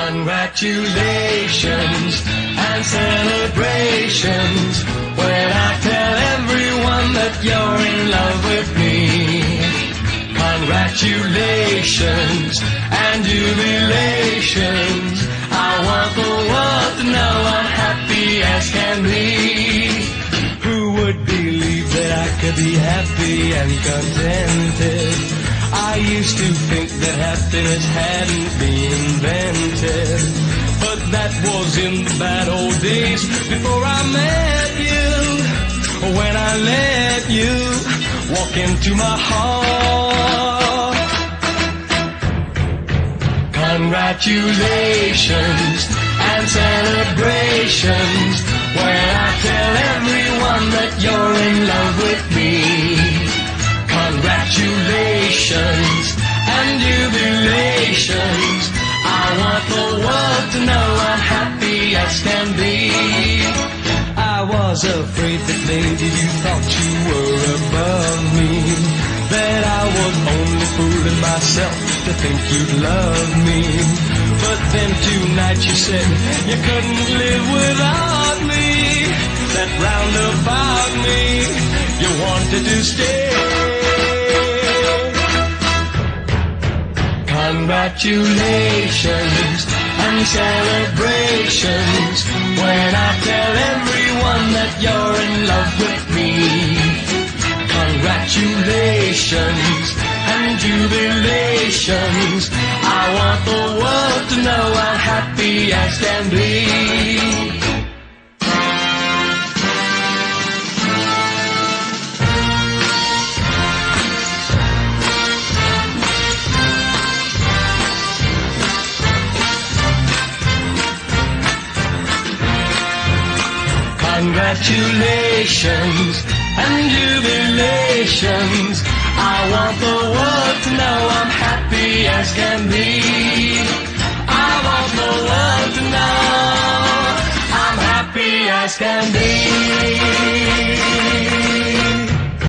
Congratulations and celebrations when I tell everyone that you're in love with me. Congratulations and jubilations. I want the world to know I'm happy as can be. Who would believe that I could be happy and contented? I used to think that happiness hadn't been invented, but that was in the bad old days before I met you. When I let you walk into my heart. Congratulations and celebrations when I tell everyone that you're in love with me. Congratulations and jubilations. I want the world to know I'm happy as can be. I was afraid that maybe you thought you were above me, that I was only fooling myself to think you'd love me. But then tonight you said you couldn't live without me, that round about me you wanted to stay. Congratulations and celebrations when I tell everyone that you're in love with me. Congratulations and jubilations. I want the world to know I'm happy as can be. Congratulations and jubilations. I want the world to know I'm happy as can be. I want the world to know I'm happy as can be.